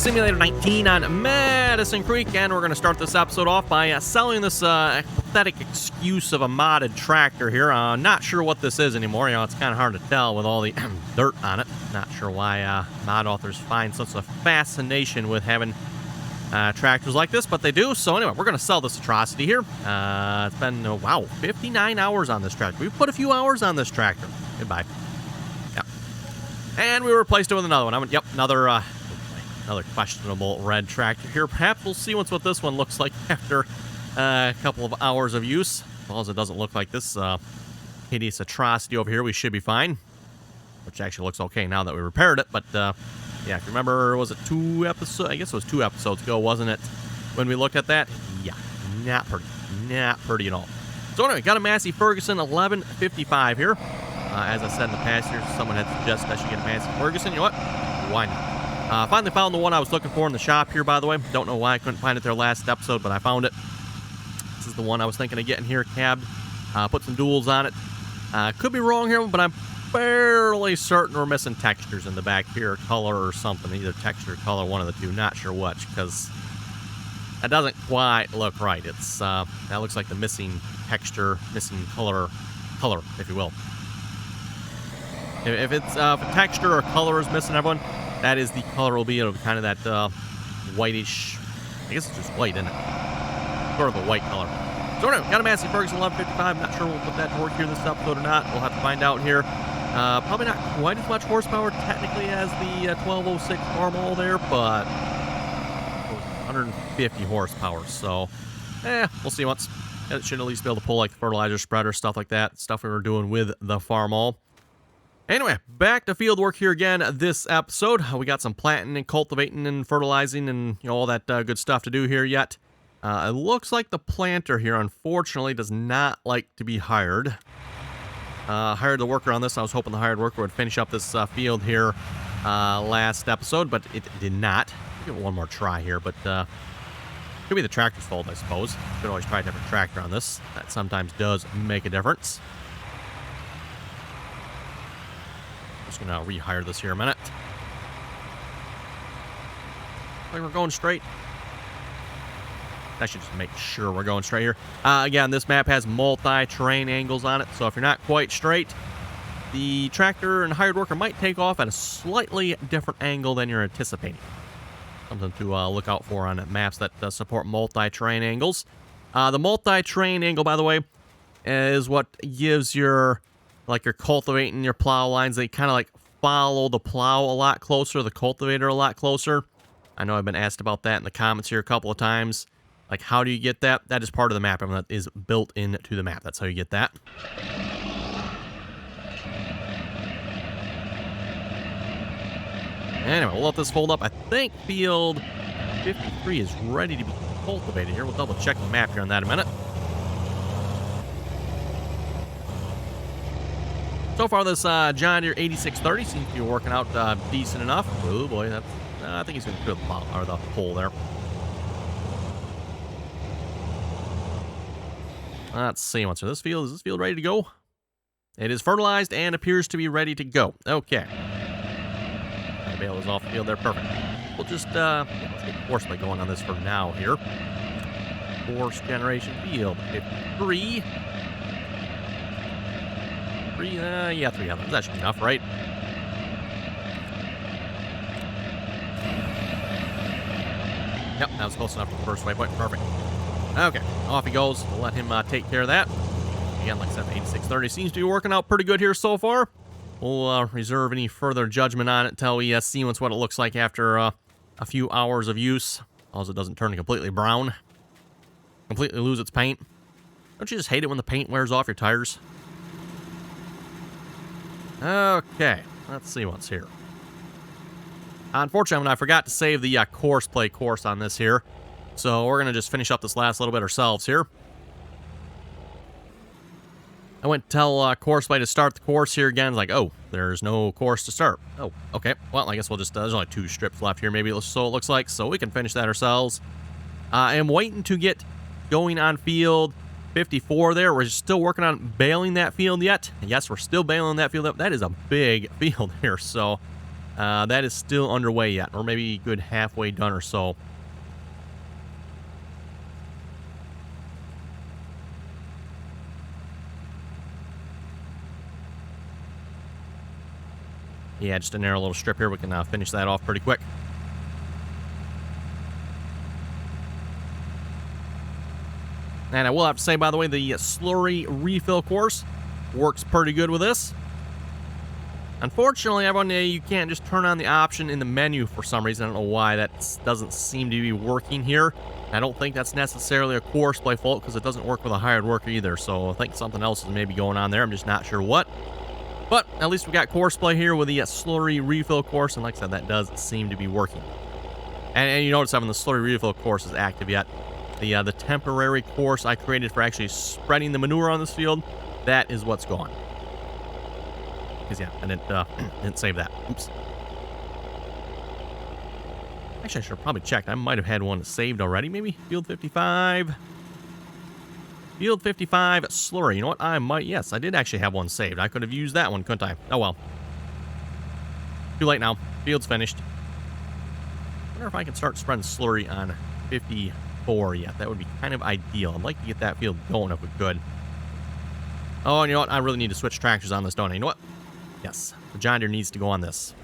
Simulator 19 on Madison Creek, and we're going to start this episode off by selling this pathetic excuse of a modded tractor here. Not sure what this is anymore. You know, it's kind of hard to tell with all the dirt on it. Not sure why mod authors find such a fascination with having tractors like this, but they do. So anyway, we're going to sell this atrocity here. It's been, wow, 59 hours on this tractor. We've put a few hours on this tractor. Goodbye. Yep. And we replaced it with another one. Yep, another questionable red tractor here. Perhaps we'll see what this one looks like after a couple of hours of use. As long as it doesn't look like this hideous atrocity over here, we should be fine. Which actually looks okay now that we repaired it. But, yeah, if you remember, was it 2 episodes? I guess it was 2 episodes ago, wasn't it? When we looked at that? Yeah, not pretty. Not pretty at all. So anyway, got a Massey Ferguson 1155 here. As I said in the past here, someone had suggested I should get a Massey Ferguson. You know what? Why not? Finally found the one I was looking for in the shop here, by the way. Don't know why I couldn't find it there last episode, but I found it. This is the one I was thinking of getting here, cabbed. Put some duals on it. Could be wrong here, but I'm fairly certain we're missing textures in the back here, color or something. Either texture or color, one of the two. Not sure which, because that doesn't quite look right. It's that looks like the missing texture, missing color, if you will. If it's if a texture or color is missing, everyone, that is the color will be. It'll be kind of that whitish. I guess it's just white, isn't it? Sort of a white color. So anyway, got a Massey Ferguson 1155. Not sure we'll put that to work here this episode or not. We'll have to find out here. Probably not quite as much horsepower technically as the 1206 normal there, but 150 horsepower. So, we'll see once. It should at least be able to pull like the fertilizer spreader, stuff like that. Stuff we were doing with the farm all. Anyway, back to field work here again this episode. We got some planting and cultivating and fertilizing and all that good stuff to do here yet. It looks like the planter here, unfortunately, does not like to be hired. Hired the worker on this. I was hoping the hired worker would finish up this field here last episode, but it did not. I'll give it one more try here, but could be the tractor's fault, I suppose. Could always try a different tractor on this. That sometimes does make a difference. Just gonna rehire this here a minute. Like we're going straight. I should just make sure we're going straight here. Again, this map has multi-terrain angles on it, so if you're not quite straight, the tractor and hired worker might take off at a slightly different angle than you're anticipating. Something to look out for on maps that support multi-terrain angles. The multi-terrain angle, by the way, is what gives your cultivating your plow lines. They kind of like follow the plow a lot closer, the cultivator a lot closer. I know I've been asked about that in the comments here a couple of times. Like, how do you get that? That is part of the map, and that is built into the map. That's how you get that. Anyway, we'll let this fold up. I think field 53 is ready to be cultivated here. We'll double check the map here on that in a minute. So far, this John Deere 8630 seems to be working out decent enough. Oh boy, that's, I think he's going to put the pole there. Let's see. What's this field? Is this field ready to go? It is fertilized and appears to be ready to go. Okay. The bale is off the field there. Perfect. We'll just let's get horseplay going on this for now here. Horse generation field 53. Yeah, 3 others. That should be enough, right? Yep, that was close enough to the first waypoint. Perfect. Okay, off he goes. We'll let him take care of that. Again, like I said, 8630 seems to be working out pretty good here so far. We'll reserve any further judgment on it until we see what it looks like after a few hours of use. As long as it doesn't turn completely brown. Completely lose its paint. Don't you just hate it when the paint wears off your tires? Okay, let's see what's here. Unfortunately, I forgot to save the courseplay course on this here. So we're going to just finish up this last little bit ourselves here. I went to tell courseplay to start the course here again. It's like, oh, there's no course to start. Oh, okay. Well, I guess we'll just, there's only 2 strips left here, maybe so it looks like. So we can finish that ourselves. I am waiting to get going on field 54 there. We're still working on baling that field yet. Yes, we're still baling that field up. That is a big field here. So That is still underway yet, or maybe a good halfway done or so. Yeah, just a narrow little strip here. We can finish that off pretty quick. And I will have to say, by the way, the slurry refill course works pretty good with this. Unfortunately, everyone, you can't just turn on the option in the menu for some reason. I don't know why that doesn't seem to be working here. I don't think that's necessarily a courseplay fault because it doesn't work with a hired worker either. So I think something else is maybe going on there. I'm just not sure what. But at least we got courseplay here with the slurry refill course. And like I said, that does seem to be working. And you notice having the slurry refill course is active yet. The temporary course I created for actually spreading the manure on this field, that is what's gone. Because, yeah, I didn't save that. Oops. Actually, I should have probably checked. I might have had one saved already, maybe. Field 55. Field 55 slurry. You know what? I might. Yes, I did actually have one saved. I could have used that one, couldn't I? Oh, well. Too late now. Field's finished. I wonder if I can start spreading slurry on 54 yet. That would be kind of ideal. I'd like to get that field going if we could. Oh, and you know what? I really need to switch tractors on this, don't I? You know what? Yes. The John Deere needs to go on this.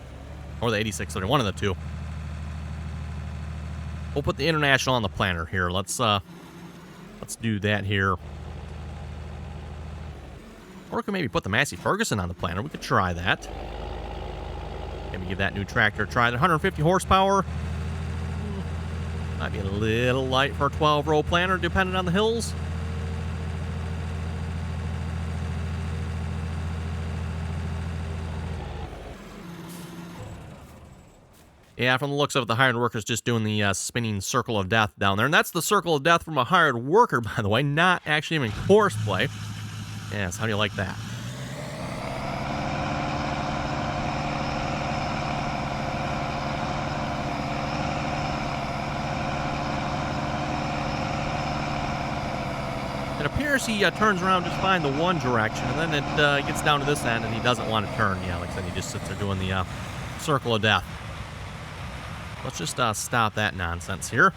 Or the 8630. One of the two. We'll put the International on the planter here. Let's do that here. Or we could maybe put the Massey Ferguson on the planter. We could try that. Maybe give that new tractor a try. 150 horsepower. Might be a little light for a 12-row planter, depending on the hills. Yeah, from the looks of it, the hired worker's just doing the spinning circle of death down there. And that's the circle of death from a hired worker, by the way, not actually even courseplay. Yes, how do you like that? It appears he turns around just fine the one direction, and then it gets down to this end, and he doesn't want to turn. Yeah, like I said, he just sits there doing the circle of death. Let's just stop that nonsense here.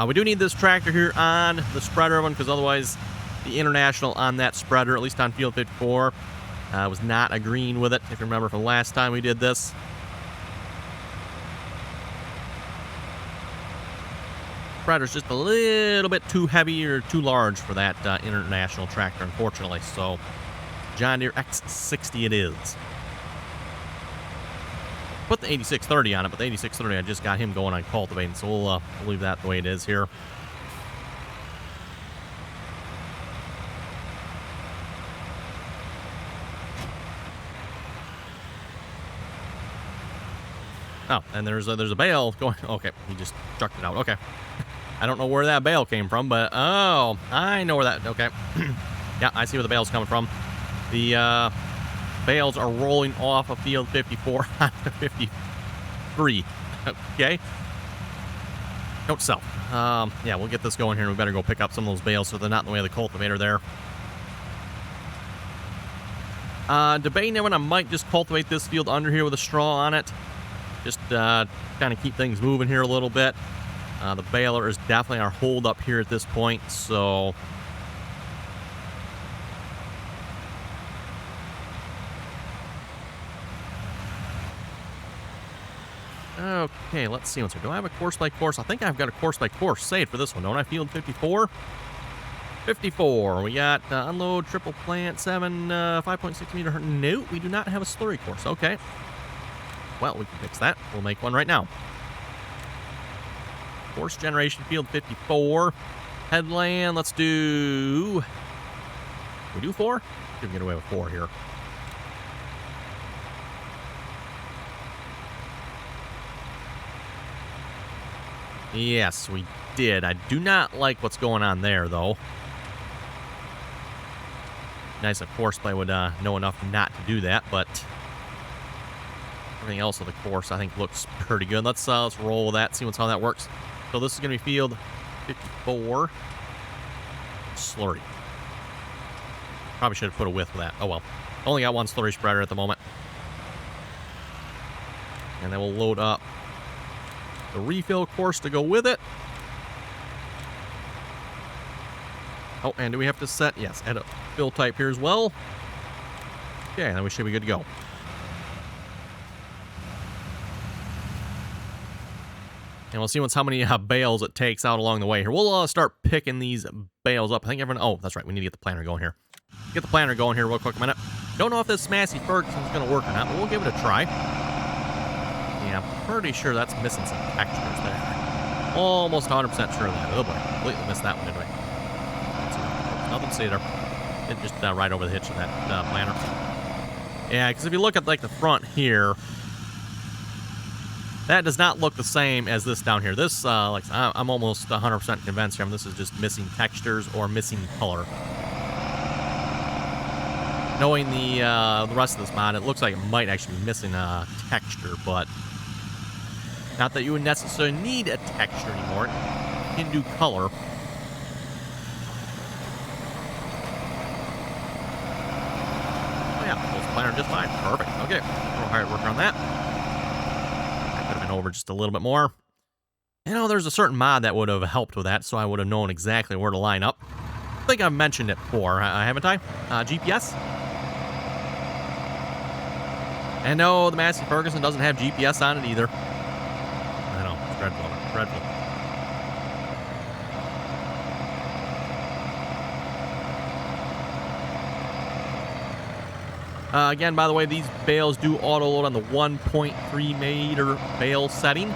We do need this tractor here on the spreader one, because otherwise the International on that spreader, at least on field 54, was not agreeing with it, if you remember from last time we did this. Spreader's just a little bit too heavy or too large for that International tractor, unfortunately. So John Deere X60 it is. Put the 8630 on it, but the 8630, I just got him going on cultivating, so we'll leave that the way it is here. Oh, and there's a bale going. Okay, he just chucked it out. Okay, I don't know where that bale came from, but oh, I know where that. Okay, yeah, I see where the bale's coming from. The bales are rolling off of field 54 onto 53. Okay. Note self. Yeah, we'll get this going here. We better go pick up some of those bales so they're not in the way of the cultivator there. Debating when I might just cultivate this field under here with a straw on it. Just kind of keep things moving here a little bit. The baler is definitely our hold up here at this point, so... Okay, let's see what's here. Do I have a course by course? I think I've got a course by course saved for this one, don't I? Field 54. 54. We got unload, triple plant, 5.6 meter. No, we do not have a slurry course. Okay. Well, we can fix that. We'll make one right now. Course generation, field 54. Headland, let's do... We do 4? We can get away with 4 here. Yes, we did. I do not like what's going on there, though. Nice if Courseplay would know enough not to do that, but everything else of the course I think looks pretty good. Let's roll with that, see how that works. So this is going to be field 54. Slurry. Probably should have put a width with that. Oh well. Only got one slurry spreader at the moment. And then we'll load up the refill course to go with it. Oh, and do we have to set? Yes, edit fill type here as well. Okay, then we should be good to go. And we'll see how many bales it takes out along the way here. We'll start picking these bales up. I think everyone... Oh, that's right. We need to get the planner going here. Get the planner going here real quick a minute. Don't know if this Massey Ferguson's going to work or not, but we'll give it a try. Yeah, I'm pretty sure that's missing some textures there. Almost 100% sure of that. Oh boy, completely missed that one, didn't we? Nothing to see there. It just right over the hitch of that planner. Yeah, because if you look at like the front here, that does not look the same as this down here. This, like I'm almost 100% convinced here. This is just missing textures or missing color. Knowing the rest of this mod, it looks like it might actually be missing a texture, but not that you would necessarily need a texture anymore. You can do color. Oh yeah, full planner just fine. Perfect. Okay, we'll hard work on that. I could have been over just a little bit more. You know, there's a certain mod that would have helped with that, so I would have known exactly where to line up. I think I've mentioned it before, haven't I? GPS. And no, the Massey Ferguson doesn't have GPS on it either. I know, it's dreadful. Dreadful. Again, by the way, these bales do auto-load on the 1.3 meter bale setting,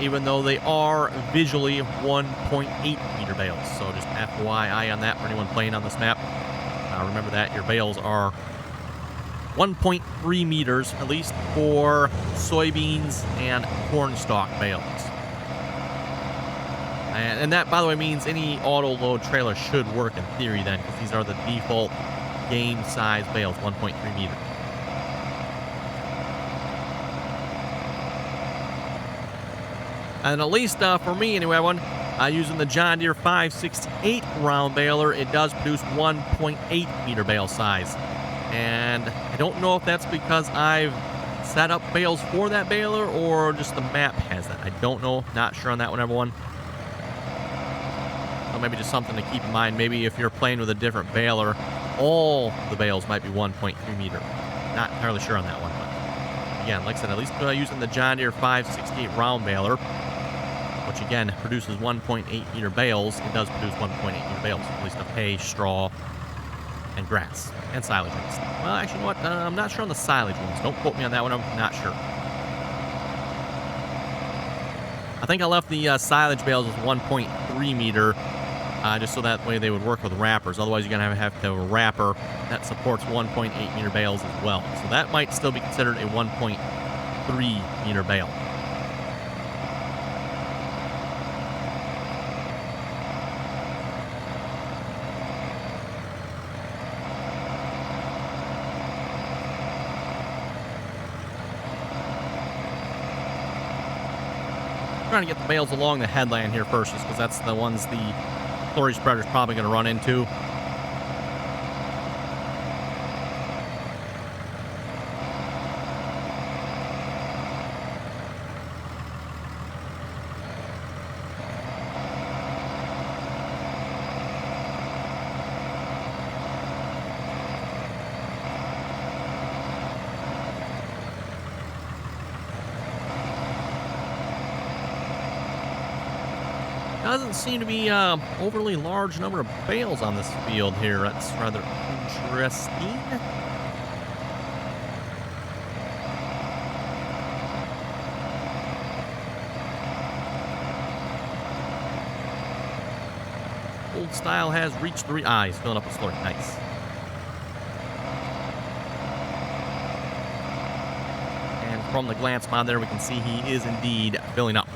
even though they are visually 1.8 meter bales. So just FYI on that for anyone playing on this map. Remember that your bales are 1.3 meters, at least for soybeans and corn stalk bales. And that, by the way, means any auto-load trailer should work in theory then, because these are the default game size bales, 1.3 meters. And at least for me anyway, using the John Deere 568 round baler, it does produce 1.8 meter bale size. And I don't know if that's because I've set up bales for that baler or just the map has that. I don't know. Not sure on that one, everyone. Or maybe just something to keep in mind. Maybe if you're playing with a different baler, all the bales might be 1.3 meter. Not entirely sure on that one. But again, like I said, at least using the John Deere 568 round baler, which again produces 1.8 meter bales, it does produce 1.8 meter bales, at least of hay, straw, and grass, and silage ones. Well, actually, you know what? I'm not sure on the silage ones. Don't quote me on that one. I'm not sure. I think I left the silage bales as 1.3 meter, just so that way they would work with wrappers. Otherwise, you're going to have to have a wrapper that supports 1.8 meter bales as well. So that might still be considered a 1.3 meter bale. Trying to get the bales along the headland here first, just because that's the ones the slurry spreader is probably going to run into. Doesn't seem to be overly large number of bales on this field here. That's rather interesting. Old style has reached the... he's filling up a slurry. Nice. And from the glance mod there, we can see he is indeed filling up.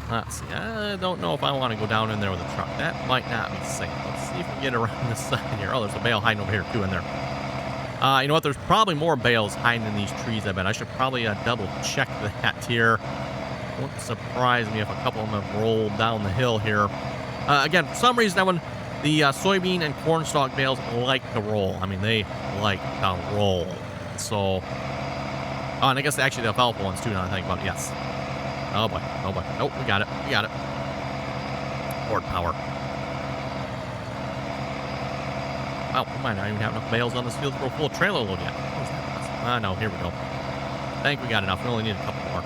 Let's see. I don't know if I want to go down in there with a truck. That might not be safe. Let's see if we can get around this side here. Oh, there's a bale hiding over here, too, in there. You know what? There's probably more bales hiding in these trees, I bet. I should probably double check that here. Wouldn't surprise me if a couple of them have rolled down the hill here. Again, for some reason, that one, the soybean and cornstalk bales like to roll. I mean, they like to roll. So Oh, and I guess actually the alfalfa ones too, now that I think about it. Yes. Oh boy. Oh boy. Nope, we got it. We got it. Horde power. Wow, we might not even have enough bales on this field for a full trailer load yet. No, here we go. I think we got enough. We only need a couple more.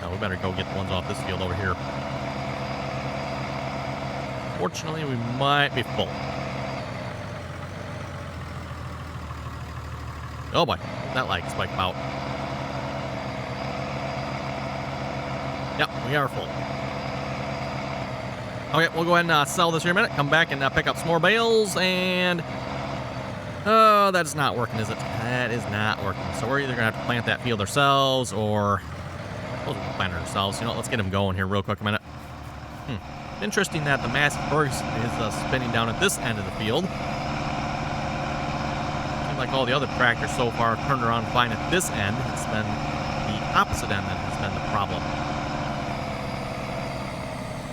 Now we better go get the ones off this field over here. Fortunately, we might be full. Oh boy, that light spike out. Yep, we are full. Okay, we'll go ahead and sell this here in a minute. Come back and pick up some more bales, and oh, that's not working, is it? That is not working. So we're either gonna have to plant that field ourselves, or we'll plant it ourselves. You know what? Let's get them going here real quick a minute. Interesting that the massive burst is spinning down at this end of the field. Like all the other tractors so far turned around fine at this end. It's been the opposite end that has been the problem.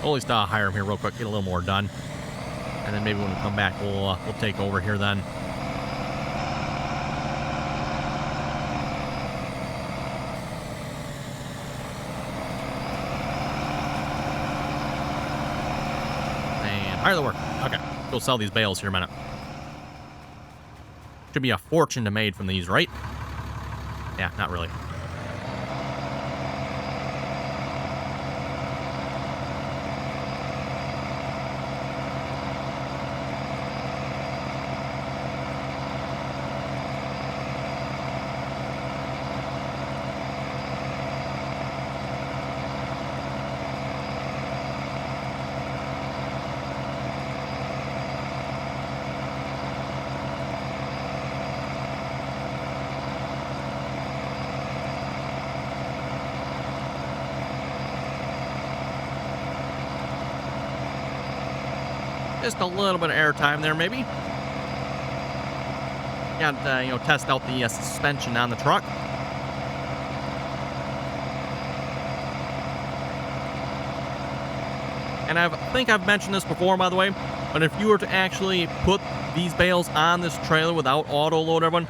We'll at least hire him here real quick, get a little more done, and then maybe when we come back, we'll take over here then. And hire the work. Okay, go sell these bales here in a minute. Should be a fortune to made from these, right? Yeah, not really. Just a little bit of airtime there, maybe. Got to, test out the suspension on the truck. And I think I've mentioned this before, by the way, but if you were to actually put these bales on this trailer without auto load, everyone,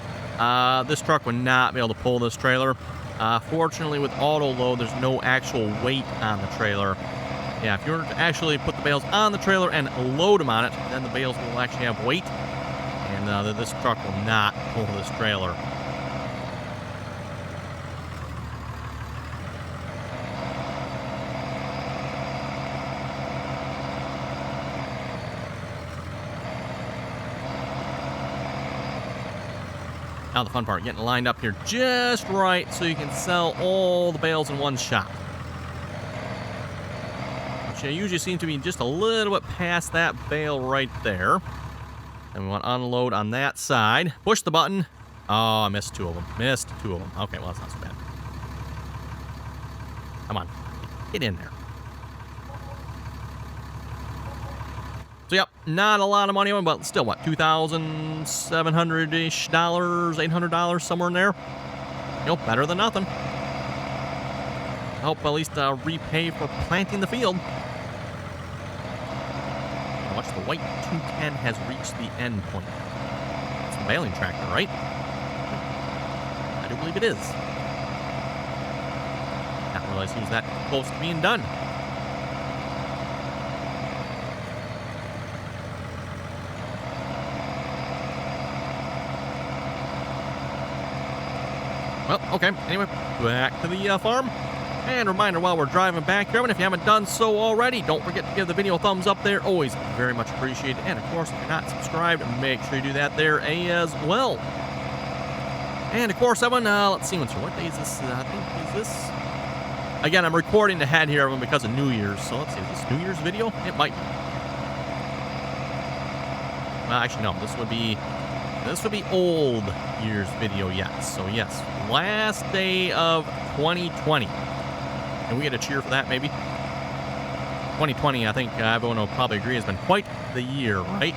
this truck would not be able to pull this trailer. Fortunately, with auto load, there's no actual weight on the trailer. Yeah, if you were to actually put the bales on the trailer and load them on it, then the bales will actually have weight, and this truck will not pull this trailer. Now the fun part, getting lined up here just right so you can sell all the bales in one shot. Which usually seem to be just a little bit past that bale right there. And we want to unload on that side. Push the button. Oh, I missed two of them. Missed two of them. Okay, well, that's not so bad. Come on. Get in there. So, yep, not a lot of money on, but still, what, $2,700-ish, $800, somewhere in there? Better than nothing. I hope at least repay for planting the field. Watch, the white 210 has reached the end point. It's the baling tractor, right? I do believe it is. Not realize he was that close to being done. Well, okay, anyway, back to the farm. And reminder while we're driving back here, and if you haven't done so already, don't forget to give the video a thumbs up there. Always very much appreciated. And of course, if you're not subscribed, make sure you do that there as well. And of course, everyone, let's see, what day is this? I think, is this? Again, I'm recording ahead here, everyone, because of New Year's. So let's see, is this New Year's video? It might be. Well, actually, no, this would be old year's video, yes. So yes, last day of 2020. And we get a cheer for that, maybe? 2020, I think everyone will probably agree, has been quite the year, right?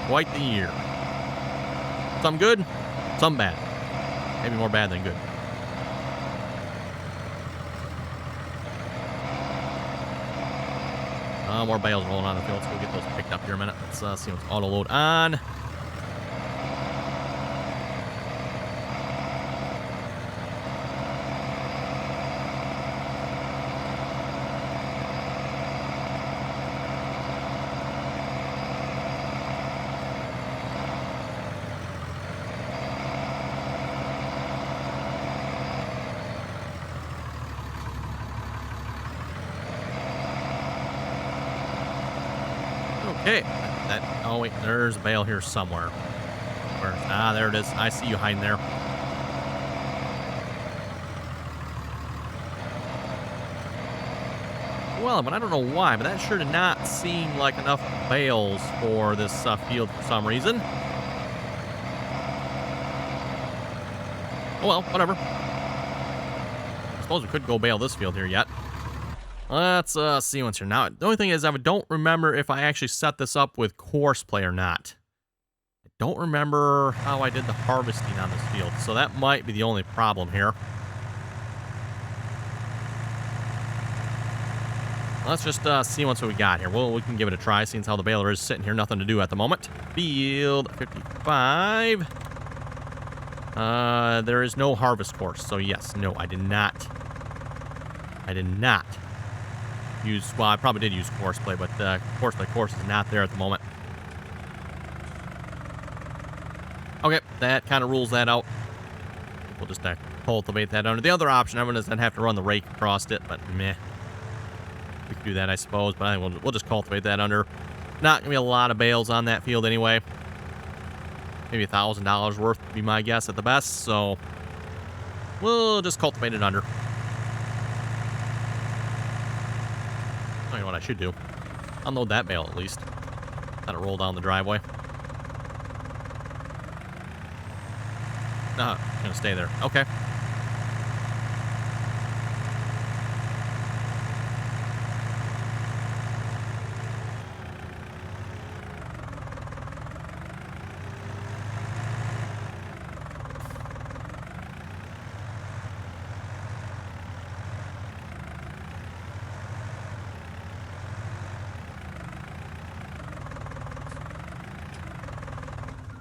Quite the year. Some good, some bad. Maybe more bad than good. More bales rolling on the field, so we'll get those picked up here in a minute. Let's see what's auto load on. Okay. Oh, wait. There's a bale here somewhere. There it is. I see you hiding there. Well, but I don't know why, but that sure did not seem like enough bales for this field for some reason. Oh, well, whatever. I suppose we could go bale this field here yet. Let's see what's here. Now, the only thing is I don't remember if I actually set this up with courseplay or not. I don't remember how I did the harvesting on this field, so that might be the only problem here. Let's just see what we got here. Well, we can give it a try, seeing how the baler is sitting here. Nothing to do at the moment. Field 55. There is no harvest course, so yes, no, I did not use, well, I probably did use courseplay, but courseplay course is not there at the moment. Okay, that kind of rules that out. We'll just cultivate that under. The other option, I'm going to have to run the rake across it, but meh. We could do that, I suppose, but I think we'll just cultivate that under. Not going to be a lot of bales on that field anyway. Maybe $1,000 worth would be my guess at the best, so we'll just cultivate it under. I know what I should do. Unload that bale at least. Let it roll down the driveway. No, it's going to stay there. Okay.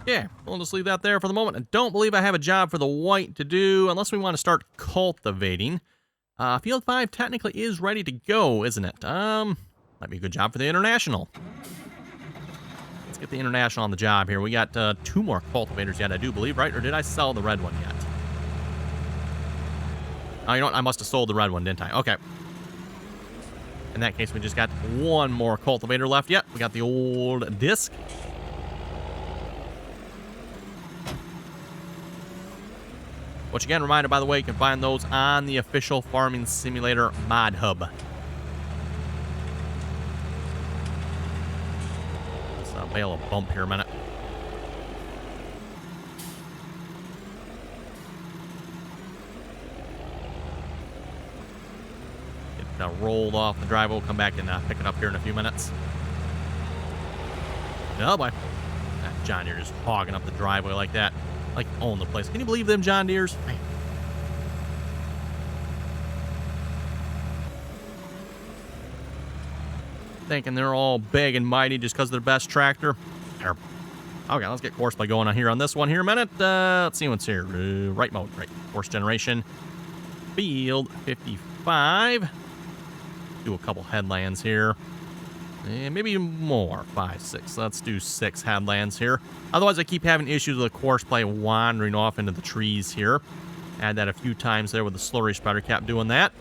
Yeah, we'll just leave that there for the moment. I don't believe I have a job for the white to do unless we want to start cultivating. Field 5 technically is ready to go, isn't it? Might be a good job for the international. Let's get the international on the job here. We got 2 more cultivators yet, I do believe, right? Or did I sell the red one yet? Oh, you know what? I must have sold the red one, didn't I? Okay. In that case, we just got 1 more cultivator left yet. We got the old disc. Which again, reminder, by the way, you can find those on the official Farming Simulator mod hub. Let's bail a bump here a minute. Get rolled off the driveway. We'll come back and pick it up here in a few minutes. Oh boy. That John Deere just hogging up the driveway like that. Like, own the place. Can you believe them John Deeres? Man. Thinking they're all big and mighty just because they're the best tractor. There. Okay, let's get courseplay going on here on this one here a minute. Let's see what's here. Right mode. Right. Course generation. Field 55. Do a couple headlands here. And maybe more. 5, 6. Let's do 6 headlands here. Otherwise, I keep having issues with the courseplay wandering off into the trees here. Add that a few times there with the slurry spreader. Kept doing that.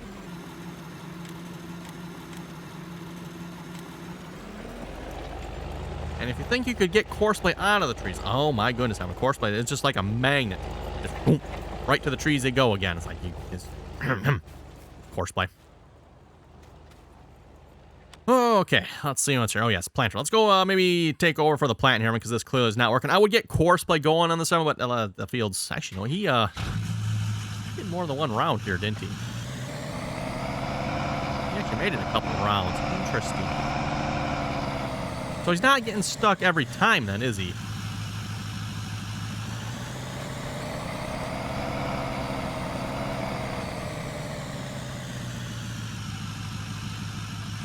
And if you think you could get courseplay out of the trees, oh my goodness, having courseplay, it's just like a magnet. Just boom, right to the trees they go again. It's like you just courseplay. Okay, let's see what's here. Oh, yes, planter. Let's go maybe take over for the plant here because this clearly is not working. I would get courseplay going on the summer, but the field's actually, he did more than 1 round here, didn't he? He actually made it a couple of rounds. Interesting. So he's not getting stuck every time then, is he?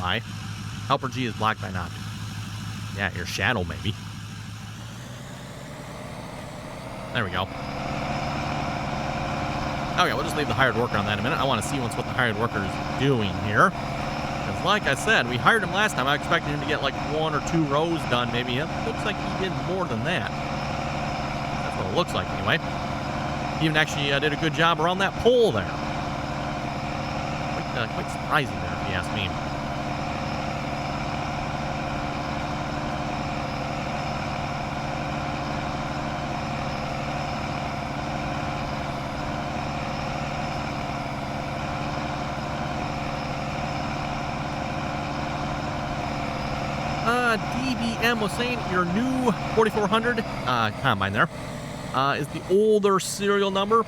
Why? Helper G is blocked by an object. Yeah, your shadow, maybe. There we go. Okay, we'll just leave the hired worker on that in a minute. I want to see what the hired worker is doing here. Because like I said, we hired him last time. I expected him to get like 1 or 2 rows done, maybe. It looks like he did more than that. That's what it looks like, anyway. He even actually did a good job around that pole there. Quite surprising there, if you ask me. DBM was saying your new 4400 combine there is the older serial number,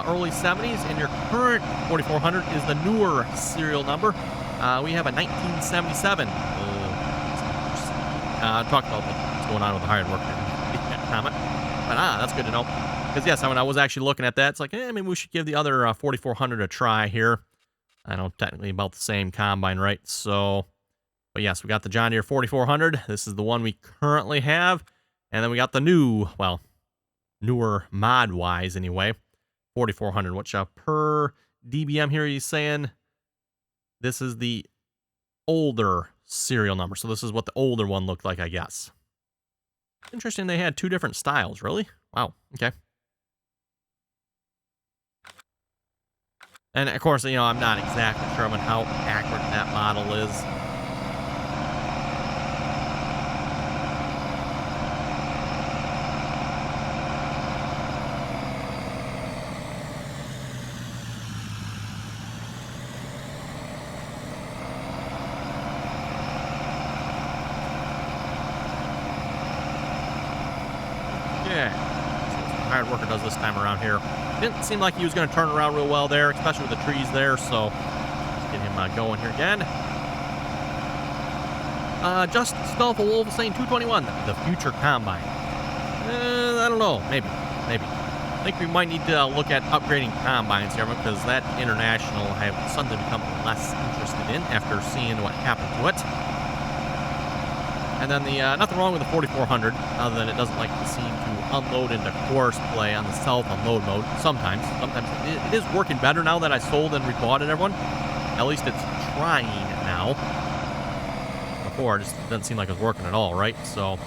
early 70s, and your current 4400 is the newer serial number. We have a 1977. Talk about what's going on with the hired worker comment. But that's good to know. Because yes, when I was actually looking at that, it's like, maybe we should give the other 4400 a try here. I know technically about the same combine, right? So, but yes, we got the John Deere 4400. This is the one we currently have. And then we got the new, well, newer mod-wise anyway, 4400, which per DBM here he's saying this is the older serial number. So this is what the older one looked like, I guess. Interesting they had two different styles, really? Wow, okay. And of course, I'm not exactly sure on how accurate that model is. Yeah. So the hired worker does this time around here. Didn't seem like he was going to turn around real well there, especially with the trees there, so let's get him going here again. Just Stealth Wolf saying 221, the future combine. I don't know, maybe. I think we might need to look at upgrading combines here, because that International I have suddenly become less interested in after seeing what happened to it. And then the nothing wrong with the 4400, other than it doesn't like to seem to unload into course play on the self-unload mode. Sometimes it is working better now that I sold and rebought it, everyone. At least it's trying now. Before, it just doesn't seem like it was working at all, right? So,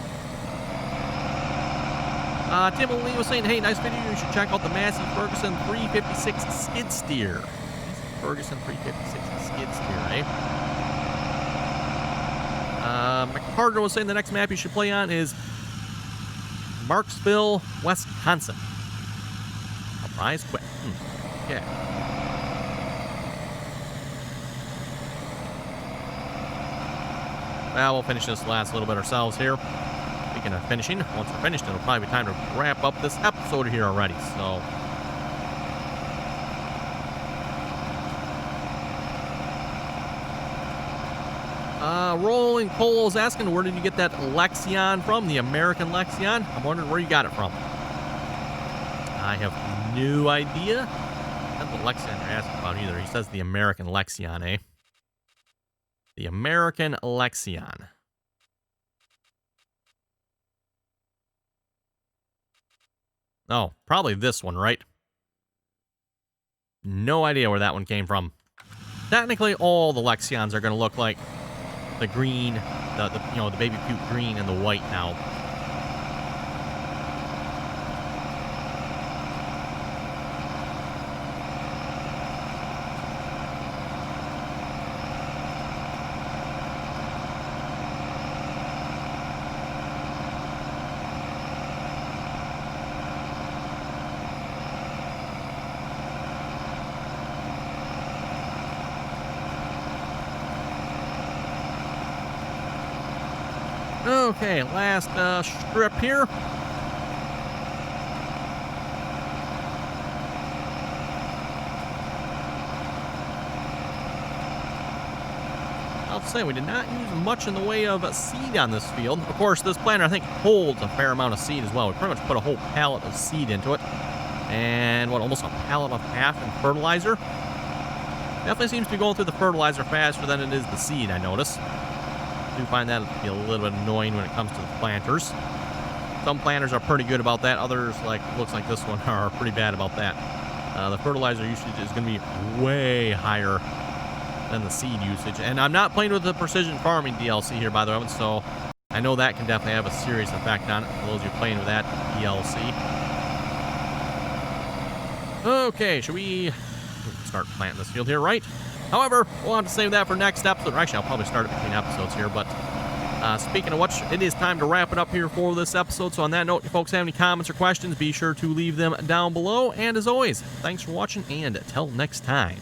Tim Lee was saying, hey, nice video. You should check out the Massey Ferguson 356 skid steer. Massey Ferguson 356 skid steer, eh? McCarter was saying the next map you should play on is Marksville, Wisconsin. Surprise quick. Okay. Well, we'll finish this last little bit ourselves here. Speaking of finishing, once we're finished, it'll probably be time to wrap up this episode here already. So, Rolling Coals asking, where did you get that Lexion from? The American Lexion? I'm wondering where you got it from. I have no idea. That's what Lexion you're asking about either. He says the American Lexion, eh? The American Lexion. Oh, probably this one, right? No idea where that one came from. Technically, all the Lexions are going to look like the green, the baby puke green and the white now. Okay, last strip here. I'll say we did not use much in the way of seed on this field. Of course, this planter I think holds a fair amount of seed as well. We pretty much put a whole pallet of seed into it. And almost a pallet of half in fertilizer. Definitely seems to be going through the fertilizer faster than it is the seed, I notice. I do find that to be a little bit annoying when it comes to the planters. Some planters are pretty good about that. Others, looks like this one, are pretty bad about that. The fertilizer usage is going to be way higher than the seed usage. And I'm not playing with the precision farming DLC here, by the way, so I know that can definitely have a serious effect on it for those of you playing with that DLC. Okay, should we start planting this field here, right? However, we'll have to save that for next episode. Actually, I'll probably start it between episodes here, but speaking of which, it is time to wrap it up here for this episode. So on that note, if you folks have any comments or questions, be sure to leave them down below. And as always, thanks for watching, and until next time.